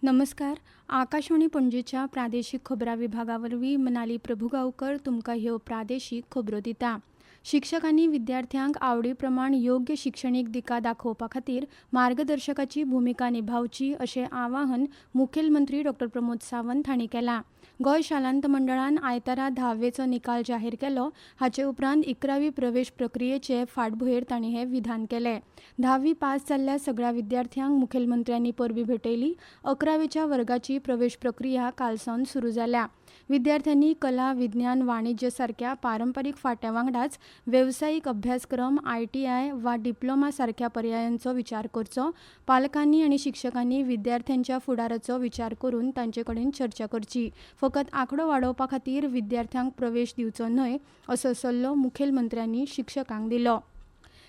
नमस्कार. आकाशवाणी पणजेच्या प्रादेशीक खबरां विभागावरवीं मनाली प्रभुगांवकर तुमकां ह्यो प्रादेशीक खबरो दिता. शिक्षकांनी विद्यार्थ्यांक आवडी प्रमाण योग्य शिक्षणीक दिका दाखोवपा खातीर मार्गदर्शकाची भुमिका निभावची अशें आवाहन मुखेलमंत्री डॉ. प्रमोद सावंत हांणी केलां. गोंय शालांत मंडळान आयतारा 10वेचो निकाल जाहीर केलो. हाचे उपरांत 11वी प्रवेश प्रक्रियेचे फाटभुंयेर तांणी हें विधान केलें. 10वी पास जाल्ल्या सगळ्या विद्यार्थ्यांक मुखेलमंत्र्यांनी परबीं भेटयली. 11वेच्या वर्गाची प्रवेश प्रक्रिया कालसावन सुरू जाल्या. विद्यार्थ्यांनी कला, विज्ञान, वाणिज्य सारक्या पारंपारीक फांट्यां वांगडाच वेवसायीक अभ्यासक्रम, ITI वा डिप्लोमा सारक्या पर्यायांचो विचार करचो. पालकांनी आनी शिक्षकांनी विद्यार्थ्यांच्या फुडाराचो विचार करून तांचे कडेन चर्चा करची. फकत आंकडो वाडोवपा खातीर विद्यार्थ्यांक प्रवेश दिवचो न्हय असो सल्लो मुखेलमंत्र्यांनी शिक्षकांक दिलो.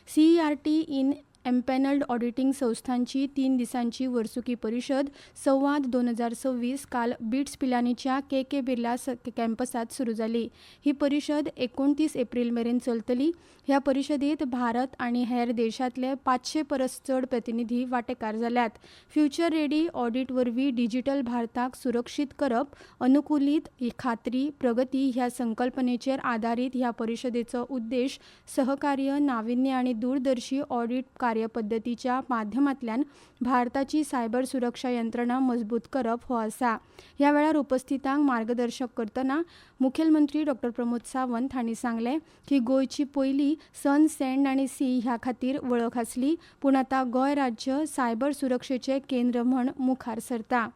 CERT इन एम्पॅनल्ड ऑडिटिंग संस्थांची 3 दिसांची वर्सुकी परिशद संवाद 2026 काल बिट्स पिलानीच्या KK बिर्ला कॅम्पसात सुरू जाली. ही परिशद 29 एप्रिल मेरेन चलतली. ह्या परिशदेंत भारत आनी हेर देशांतले 500 परस चड प्रतिनिधी वांटेकार जाल्यात. फ्युचर रेडी ऑडिट वरवीं डिजिटल भारताक सुरक्षीत करप, अनुकूलीत, खात्री, प्रगती ह्या संकल्पनेचेर आदारीत ह्या परिशदेचो उद्देश सहकार्य, नाविन्य आनी दूरदर्शी ऑडिट कार्यपद्दतीच्या माध्यमांतल्यान भारताची सायबर सुरक्षा यंत्रणा मजबूत करप हो आसा. ह्या वेळार उपस्थितांक मार्गदर्शक करतना मुखेलमंत्री डॉ. प्रमोद सावंत हांणी सांगलें की गोंयची पयली सन, सँड आनी सी ह्या खातीर वळख आसली, पूण आतां गोंय राज्य सायबर सुरक्षेचें केंद्र म्हूण मुखार सरता.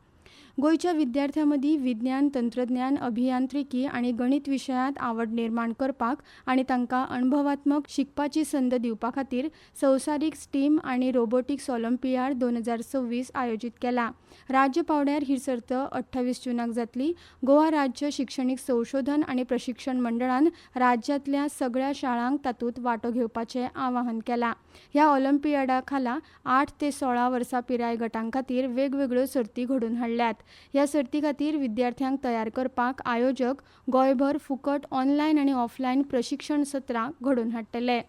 गोंयच्या विद्यार्थ्यां मदीं विज्ञान, तंत्रज्ञान, अभियांत्रिकी आनी गणित विशयांत आवड निर्माण करपाक आनी तांकां अणभवात्मक शिकपाची संद दिवपा खातीर संवसारीक स्टीम आनी रोबोटिक्स ऑलिंपियाड 2026 आयोजीत केला. राज्य पावड्यार ही सर्त 28 जूनाक जातली. गोवा राज्य शिक्षणीक संशोधन आनी प्रशिक्षण मंडळान राज्यांतल्या सगळ्या शाळांक तातूंत वांटो घेवपाचें आवाहन केलां. ह्या ऑलिंपियाडा खाला 8 ते 16 वर्सां पिराय गटां खातीर वेगवेगळ्यो सर्ती घडोवन हाडल्यात. ह्या सर्ती खातीर विद्यार्थ्यांक तयार करपाक आयोजक गोंयभर फुकट ऑनलायन आनी ऑफलायन प्रशिक्षण सत्रां घडोवन हाडटले.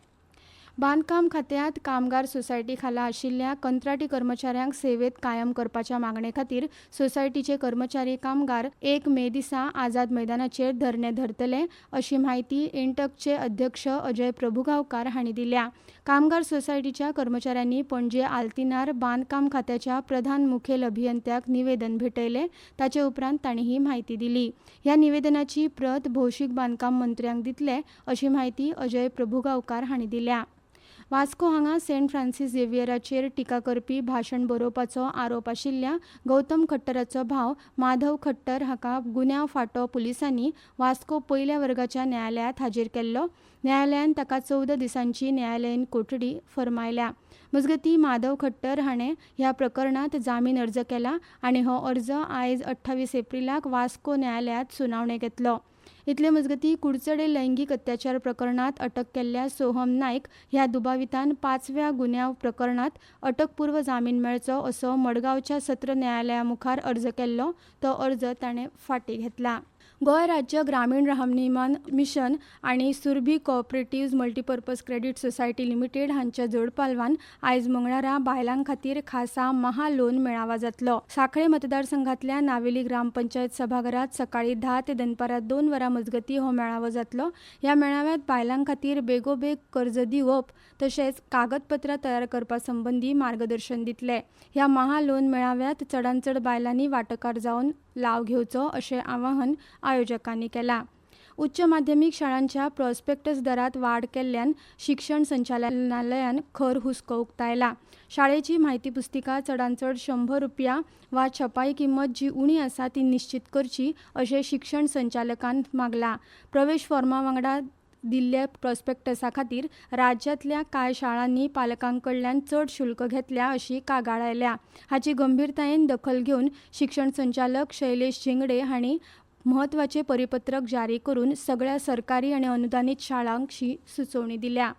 बांदकाम खात्यांत कामगार सोसायटी खाला आशिल्ल्या कंत्राटी कर्मचाऱ्यांक सेवेत कायम करपाच्या मागणे खातीर सोसायटीचे कर्मचारी कामगार 1 मे दिसा आझाद मैदानाचेर धरणे धरतले अशी माहिती इंटकचे अध्यक्ष अजय प्रभुगांवकार हांणी दिल्या. कामगार सोसायटीच्या कर्मचाऱ्यांनी पणजे आल्तिनार बांदकाम खात्याच्या प्रधान मुखेल अभियंत्याक निवेदन भेटयले. ताचे उपरांत तांणी ही माहिती दिली. ह्या निवेदनाची प्रत भौशीक बांदकाम मंत्र्यांक दितले अशी माहिती अजय प्रभुगांवकार हांणी दिल्या. वास्को हांगा सेंट फ्रांसीस झेवियराचेर टिका करपी भाशण बरोवपाचो आरोप आशिल्ल्या गौतम खट्टराचो भाव माधव खट्टर हाका गुन्यांव फांटो पुलिसांनी वास्को पयल्या वर्गाच्या न्यायालयांत हाजीर केल्लो. न्यायालयान ताका 14 दिसांची न्यायालयीन कोठडी फर्मायल्या. मजगतीं माधव खट्टर हाणें ह्या प्रकरणांत जामीन अर्ज केला आनी हो अर्ज आयज 28 एप्रिलाक वास्को न्यायालयांत सुनावणेक येतलो. इतले मजगतीं कुडचडे लैंगीक अत्याचार प्रकरणांत अटक केल्ल्या सोहम नायक ह्या दुबावितान 5व्या गुन्यांव प्रकरणांत अटकपूर्व जामीन मेळचो असो मडगांवच्या सत्र न्यायालया मुखार अर्ज केल्लो. तो अर्ज ताणें फाटीं घेतला. गोंय राज्य ग्रामीण राहणीमान मिशन आनी Surabhi cooperative multipurpose credit society limited हांच्या जोड पालवान आयज मंगळारा बायलां खातीर खासा महालोन मेळावा जातलो. सांखळे मतदारसंघातल्या नावेली ग्रामपंचायत सभाघरात सकाळी 10 ते दनपारां 2 वरां मजगतीं हो मेळावो जातलो. ह्या मेळाव्यांत बायलां खातीर बेगोबेग कर्ज दिवप तशेंच कागदपत्रां तयार करपा संबंधी मार्गदर्शन दितले. ह्या महालोन मेळाव्यांत चडांत चड बायलांनी वांटेकार जावन लाव घेवचो अशें आवाहन आयोजकांनी केलां. उच्च माध्यमीक शाळांच्या प्रॉस्पेक्टस दरांत वाड केल्ल्यान शिक्षण संचालनालयान खर हुस्को उक्तायला. शाळेची म्हायती पुस्तिका चडांत चड ₹100 वा छपाई किंमत जी उणी आसा ती निश्चित करची अशें शिक्षण संचालकान मागलां. प्रवेश फॉर्मा वांगडा दिल्ल्या प्रॉस्पेक्टसा खातीर राज्यांतल्या कांय शाळांनी पालकां कडल्यान चड शुल्क घेतल्या अशी कागाळ आयल्या. हाची गंभीरतायेन दखल घेवन शिक्षण संचालक शैलेश झिंगडे हांणी म्हत्वाचे परिपत्रक जारी करून सगळ्या सरकारी आनी अनुदानीत शाळांक सुचोवणी दिल्या.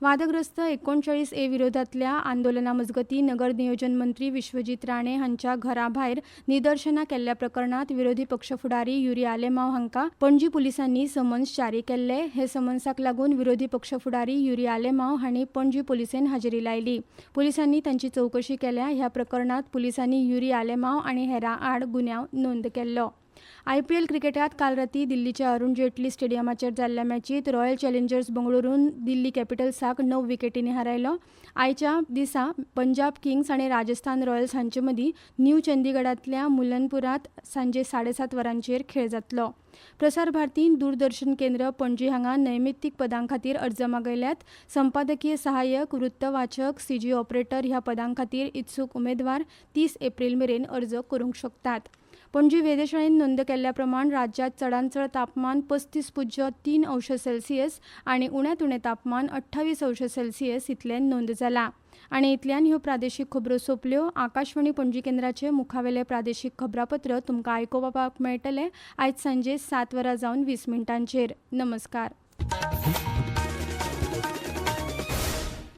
वादग्रस्त 39A विरोधातल्या आंदोलना मजगतीं नगर नियोजन मंत्री विश्वजीत राणे हांच्या घरा भायर निदर्शनां केल्ल्या प्रकरणात विरोधी पक्ष फुडारी युरी आलेमांव हांकां पणजी पुलिसांनी समन्स जारी केल्ले. हे समन्साक लागून विरोधी पक्ष फुडारी युरी आलेमांव हांणी पणजी पुलिसेन हाजेरी लायली. पुलिसांनी तांची चवकशी केल्या. ह्या प्रकरणात पुलिसांनी युरी आलेमांव आनी हेरां आड गुन्यांव नोंद केल्लो. IPL क्रिकेटात काल रातीं दिल्लीच्या अरुण जेटली स्टेडियमाचेर जाल्ल्या मॅचींत रॉयल चॅलेंजर्स बंगळुरून दिल्ली कॅपिटल्साक 9 विकेटींनी हारयलो. आयच्या दिसा पंजाब किंग्स आनी राजस्थान रॉयल्स हांचे मदीं न्यू चंदीगडांतल्या मुलनपुरांत सांजे 7:30 वरांचेर खेळ जातलो. प्रसार भारतीन दूरदर्शन केंद्र पणजी हांगा नैमित्तीक पदां खातीर अर्ज मागयल्यात. संपादकीय सहाय्यक, वृत्तवाचक, CG ऑपरेटर ह्या पदां खातीर इत्सूक उमेदवार 30 एप्रिल मेरेन अर्ज करूंक शकतात. पणजी वेधशाळेन नोंद केल्ल्या प्रमाण राज्यात चडांत चड तापमान 35.3°C आनी उण्यांत उणें तापमान 28°C इतलें नोंद जालां. आनी इतल्यान ह्यो प्रादेशीक खबरो सोंपल्यो. आकाशवाणी पणजी केंद्राचे मुखावेले प्रादेशीक खबरापत्र तुमकां आयकुपाक मेळटलें आयज सांजे 7:20 नमस्कार.